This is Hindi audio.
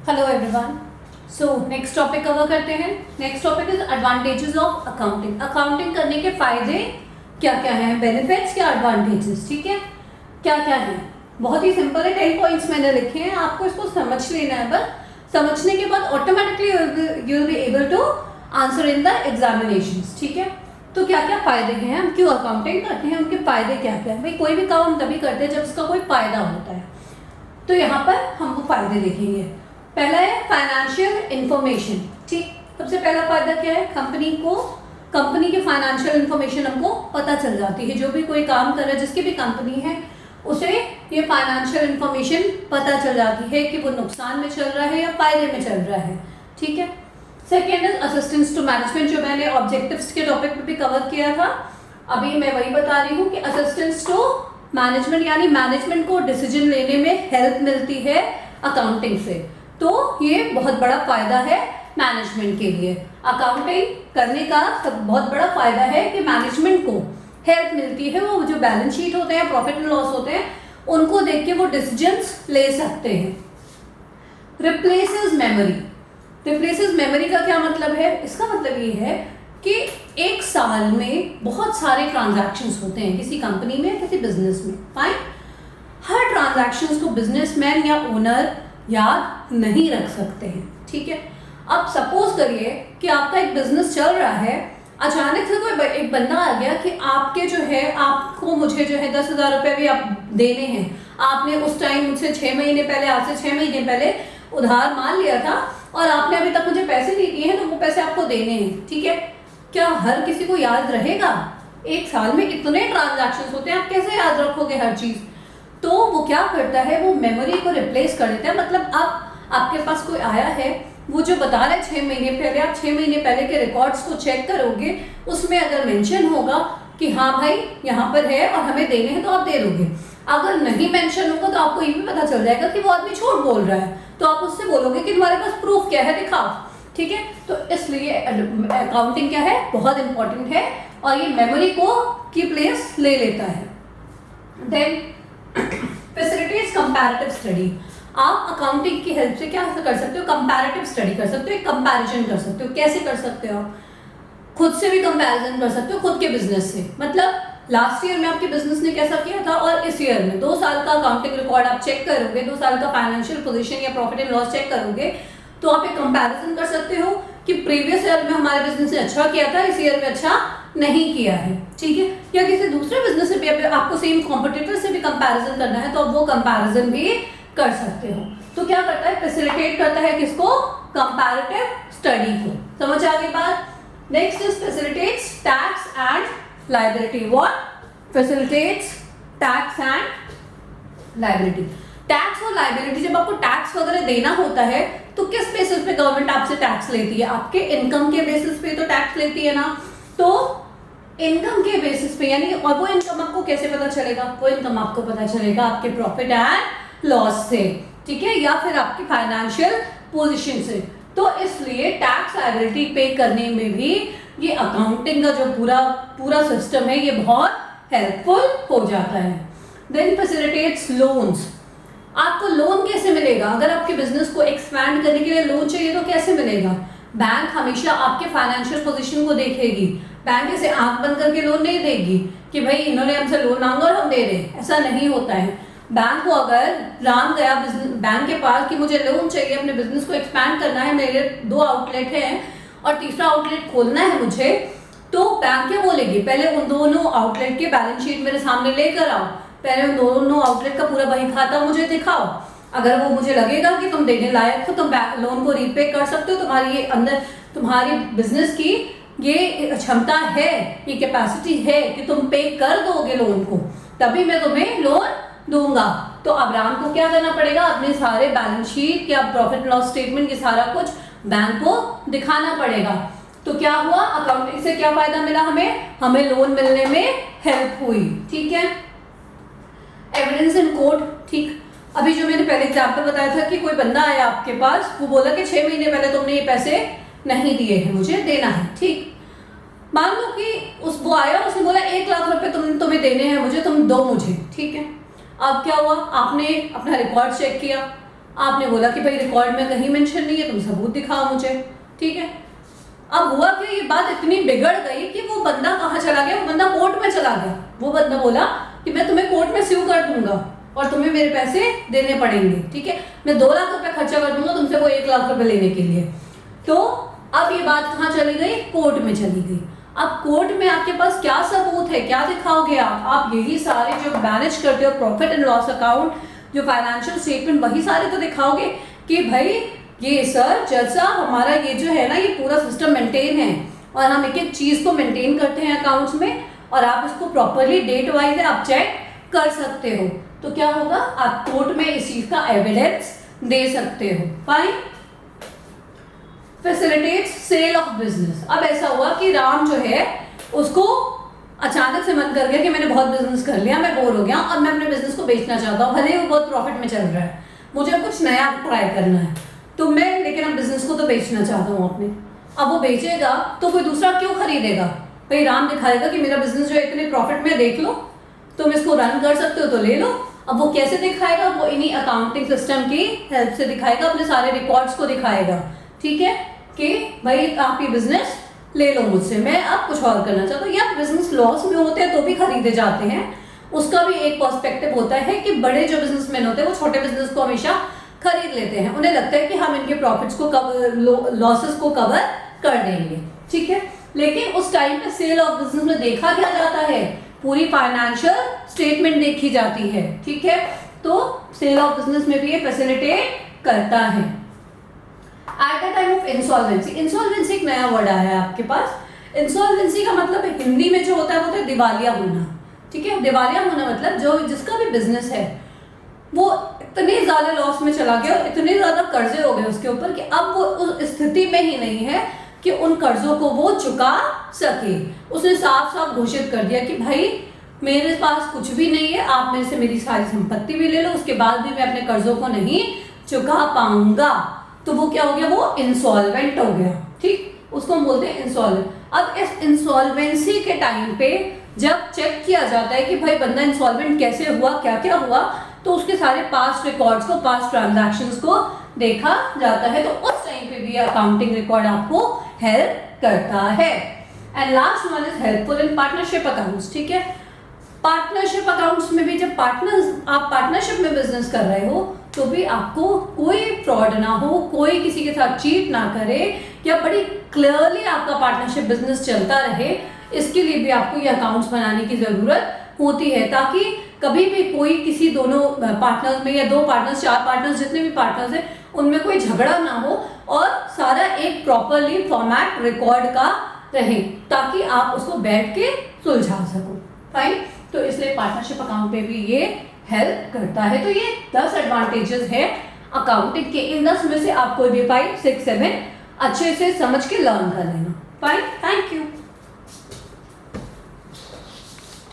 Hello everyone. So next topic cover करते हैं। Next topic is advantages of accounting. Accounting करने के फायदे क्या क्या हैं, बेनिफिट्स क्या एडवांटेजेस, ठीक है, क्या क्या है। बहुत ही सिंपल है, 10 पॉइंट्स मैंने लिखे हैं, आपको इसको समझ लेना है। बस समझने के बाद automatically you will be able to answer in the examinations, ठीक है। तो क्या क्या फायदे हैं, हम क्यों अकाउंटिंग करते हैं, उनके फायदे क्या क्या है। भाई कोई भी काम हम तभी करते हैं जब उसका कोई फायदा होता है, तो यहाँ पर हम वो फायदे देखेंगे। पहला है फाइनेंशियल इंफॉर्मेशन, ठीक। सबसे पहला फायदा क्या है, कंपनी की फाइनेंशियल इंफॉर्मेशन हमको पता चल जाती है। जो भी कोई काम कर रहा है, जिसकी भी कंपनी है, उसे ये फाइनेंशियल इंफॉर्मेशन पता चल जाती है कि वो नुकसान में चल रहा है या फायदे में चल रहा है, ठीक है। Second is assistance to management, जो मैंने ऑब्जेक्टिव्स के टॉपिक पे भी कवर किया था। अभी मैं वही बता रही हूँ कि असिस्टेंस टू मैनेजमेंट यानी मैनेजमेंट को डिसीजन लेने में हेल्प मिलती है अकाउंटिंग से। तो ये बहुत बड़ा फायदा है मैनेजमेंट के लिए। अकाउंटिंग करने का बहुत बड़ा फायदा है कि मैनेजमेंट को हेल्प मिलती है। वो जो बैलेंस शीट होते हैं, प्रॉफिट एंड लॉस होते हैं, उनको देख के वो डिसीजंस ले सकते हैं। Replaces memory. रिप्लेसेस मेमोरी का क्या मतलब है, इसका मतलब ये है कि एक साल में बहुत सारे ट्रांजैक्शंस होते हैं किसी कंपनी में, किसी बिजनेस में, फाइन। हर ट्रांजैक्शंस को बिजनेसमैन या ओनर याद नहीं रख सकते हैं, ठीक है। अब सपोज करिए कि आपका एक बिजनेस चल रहा है, अचानक से कोई एक बंदा आ गया कि आपके जो है, आपको मुझे जो है 10,000 रुपये भी आप देने हैं। आपने उस टाइम मुझसे 6 महीने पहले, आज से 6 महीने पहले उधार मान लिया था और आपने अभी तक मुझे पैसे नहीं दिए हैं, तो वो पैसे आपको देने हैं, ठीक है। क्या हर किसी को याद रहेगा? एक साल में इतने ट्रांजैक्शंस होते हैं, आप कैसे याद रखोगे हर चीज? तो वो क्या करता है, वो मेमोरी को रिप्लेस कर देता है। मतलब अब आपके पास कोई आया है, वो जो बता रहा है 6 महीने पहले, आप 6 महीने पहले के रिकॉर्ड्स को चेक करोगे, उसमें अगर मेंशन होगा कि हाँ भाई यहाँ पर है और हमें देने हैं, तो आप दे दोगे। अगर नहीं मेंशन होगा तो आपको ये भी पता चल जाएगा कि वो आदमी झूठ बोल रहा है, तो आप उससे बोलोगे कि तुम्हारे पास प्रूफ क्या है, दिखाओ, ठीक है। तो इसलिए अकाउंटिंग क्या है, बहुत इंपॉर्टेंट है और ये मेमोरी को की प्लेस ले लेता है। Then facilities comparative study. आप अकाउंटिंग की हेल्प से क्या कर सकते हो, कंपैरेटिव स्टडी कर सकते हो, एक कंपैरिजन कर सकते हो। कैसे कर सकते हो? खुद से भी कंपैरिजन कर सकते हो, खुद के बिजनेस से। मतलब लास्ट ईयर में आपके बिजनेस ने कैसा किया था और इस ईयर में 2 साल का अकाउंटिंग रिकॉर्ड आप चेक करोगे, 2 साल का फाइनेंशियल पोजीशन या प्रॉफिट एंड लॉस चेक करोगे, तो आप एक कंपैरिजन कर सकते हो कि प्रीवियस ईयर में हमारे बिजनेस ने अच्छा किया था, इस ईयर में अच्छा नहीं किया है, ठीक है। या किसी दूसरे बिजनेस से भी आपको सेम कॉम्पिटिटर से भी कंपैरिजन करना है, तो आप वो कंपैरिजन भी कर सकते हो। तो क्या करता है, फैसिलिटेट करता है किसको, कंपैरेटिव स्टडी को। समझ आ गई बात? Next is facilitates tax and liability. What? Facilitates tax and liability. Tax और लायबिलिटी, जब आपको टैक्स वगैरह देना होता है तो किस बेसिस पे गवर्नमेंट आपसे टैक्स लेती है? आपके इनकम के बेसिस पे तो टैक्स लेती है ना। तो इनकम के बेसिस पे, यानी और वो इनकम आपको कैसे पता चलेगा? वो इनकम आपको पता चलेगा आपके प्रॉफिट एंड लॉस से, ठीक है, या फिर आपकी फाइनेंशियल पोजीशन से। तो इसलिए टैक्स लायबिलिटी पे करने में भी ये अकाउंटिंग का जो पूरा सिस्टम है, ये बहुत हेल्पफुल हो जाता है। Then facilitates loans. आपको लोन कैसे मिलेगा? अगर आपके बिजनेस को एक्सपैंड करने के लिए लोन चाहिए तो कैसे मिलेगा? बैंक हमेशा आपके फाइनेंशियल पोजीशन को देखेगी। बैंक ऐसे आंख बंद करके लोन नहीं देगी कि भाई इन्होंने हमसे लोन मांगा और हम दे दें, ऐसा नहीं होता है। बैंक को अगर राम गया बैंक के पास कि मुझे लोन चाहिए, अपने बिजनेस को एक्सपैंड करना है, मेरे 2 आउटलेट हैं और तीसरा आउटलेट खोलना है मुझे, तो बैंक क्या बोलेगी, पहले उन दोनों आउटलेट के बैलेंस शीट मेरे सामने लेकर आओ, पहले उन दोनों आउटलेट का पूरा बही खाता मुझे दिखाओ। अगर वो मुझे लगेगा कि तुम देने लायक हो, तुम लोन को रीपे कर सकते हो, तुम्हारी ये अंदर तुम्हारी बिजनेस की ये क्षमता है, ये कैपेसिटी है कि तुम पे कर दोगे लोन को, तभी मैं तुम्हें लोन दूंगा। तो अब राम को क्या करना पड़ेगा, अपने सारे बैलेंस शीट या प्रॉफिट लॉस स्टेटमेंट के सारा कुछ बैंक को दिखाना पड़ेगा। तो क्या हुआ, अकाउंटिंग से क्या फायदा मिला हमें लोन मिलने में हेल्प हुई, ठीक है। एविडेंस इन कोर्ट, ठीक। अभी जो मैंने पहले एग्जाम्पल बताया था कि कोई बंदा आया आपके पास, वो बोला कि 6 महीने पहले तुमने ये पैसे नहीं दिए हैं, मुझे देना है, ठीक। मान लो कि वो आया, उसने बोला 1 लाख रुपए तुम्हें देने हैं मुझे, तुम दो मुझे, ठीक है। अब क्या हुआ, आपने अपना रिकॉर्ड चेक किया, आपने बोला कि भाई रिकॉर्ड में कहीं मेंशन नहीं है, तुम सबूत दिखाओ मुझे, ठीक है। अब हुआ कि ये बात इतनी बिगड़ गई कि वो बंदा कहाँ चला गया, वो बंदा कोर्ट में चला गया। वो बंदा बोला कि मैं तुम्हें कोर्ट में स्यू कर दूंगा और तुम्हें मेरे पैसे देने पड़ेंगे, ठीक है, मैं 2 लाख रुपए खर्चा कर दूंगा तुमसे वो 1 लाख रुपए लेने के लिए। तो अब ये बात कहाँ चली गई, कोर्ट में चली गई। अब कोर्ट में आपके पास क्या सबूत है, क्या दिखाओगे आप यही सारे जो मैनेज करते हो प्रॉफिट एंड लॉस अकाउंट, जो फाइनेंशियल स्टेटमेंट, वही सारे तो दिखाओगे कि भाई ये सर जज साहब हमारा ये जो है ना ये पूरा सिस्टम मेंटेन है और हम एक एक चीज को मेंटेन करते हैं अकाउंट्स में, और आप इसको प्रॉपरली डेट वाइज आप चेक कर सकते हो। तो क्या होगा, आप कोर्ट में इस चीज का एविडेंस दे सकते हो। Fine. Facilitates sale of business. अब ऐसा हुआ कि राम जो है उसको अचानक से मन कर गया कि मैंने बहुत बिजनेस कर लिया, मैं बोर हो गया और मैं अपने बिजनेस को बेचना चाहता हूँ, भले ही वो बहुत प्रॉफिट में चल रहा है, मुझे कुछ नया ट्राई करना है, तो मैं लेकिन अब बिजनेस को तो बेचना चाहता हूँ अपने। अब वो बेचेगा तो कोई दूसरा क्यों खरीदेगा, भाई राम दिखाएगा कि मेरा बिजनेस जो है इतने प्रॉफिट में, देख लो तुम इसको रन कर सकते हो तो ले लो। अब वो कैसे दिखाएगा, वो इन्हीं अकाउंटिंग सिस्टम की हेल्प से दिखाएगा, अपने सारे रिकॉर्ड्स को दिखाएगा, ठीक है, कि भाई आप ये बिजनेस ले लो मुझसे, मैं अब कुछ और करना चाहता हूँ। या बिजनेस लॉस में होते हैं तो भी खरीदे जाते हैं, उसका भी एक पर्सपेक्टिव होता है कि बड़े जो बिजनेसमैन होते हैं वो छोटे बिजनेस को हमेशा खरीद लेते हैं, उन्हें लगता है कि हम इनके प्रॉफिट्स को लॉसेस को कवर कर देंगे, ठीक है। लेकिन उस टाइम पे सेल ऑफ बिजनेस में देखा क्या जाता है, पूरी फाइनेंशियल स्टेटमेंट देखी जाती है, ठीक है। तो सेल ऑफ बिजनेस में भी ये फैसिलिटेट करता है। At the time of insolvency, insolvency एक नया वर्ड आया है आपके पास। इंसॉल्वेंसी का मतलब हिंदी में जो होता है वो होता है दिवालिया होना, ठीक है। दिवालिया होना मतलब जो जिसका भी बिजनेस है वो इतने ज्यादा लॉस में चला गया और इतने ज्यादा कर्जे हो गए उसके ऊपर कि अब वो उस स्थिति में ही नहीं है कि उन कर्जों को वो चुका सके। उसने साफ साफ घोषित कर दिया कि भाई मेरे पास कुछ भी नहीं है, आप मेरे से मेरी सारी संपत्ति भी ले लो, उसके बाद भी मैं अपने कर्जों को नहीं चुका पाऊंगा। तो वो क्या हो गया, वो इंसॉल्वेंट हो गया, ठीक, उसको हम बोलते हैं इंसॉल्वेंट। अब इस इंसॉल्वेंसी के टाइम पे जब चेक किया जाता है कि भाई बंदा इंसॉल्वेंट कैसे हुआ, क्या क्या हुआ, तो उसके सारे पास्ट रिकॉर्ड्स को, पास्ट ट्रांजैक्शंस को देखा जाता है। तो उस टाइम पे भी अकाउंटिंग रिकॉर्ड आपको हेल्प करता है। And last one is helpful in partnership accounts, ठीक है। पार्टनरशिप अकाउंट्स में भी जब आप पार्टनरशिप में बिजनेस कर रहे हो तो भी आपको कोई फ्रॉड ना हो, कोई किसी के साथ चीट ना करे, या बड़ी क्लियरली आपका पार्टनरशिप बिजनेस चलता रहे, इसके लिए भी आपको ये अकाउंट्स बनाने की जरूरत होती है, ताकि कभी भी कोई किसी दोनों पार्टनर्स में या 2 पार्टनर्स, 4 पार्टनर्स, जितने भी पार्टनर्स हैं उनमें कोई झगड़ा ना हो और सारा एक प्रॉपरली फॉर्मेट रिकॉर्ड का रहे, ताकि आप उसको बैठ के सुलझा सको। फाइन। तो इसलिए पार्टनरशिप अकाउंट पे भी ये हेल्प करता है। तो ये 10 एडवांटेजेस है अकाउंटिंग के। इन 10 में से आप कोई भी 5, 6, 7 अच्छे से समझ के लर्न कर लेना। Fine, thank you.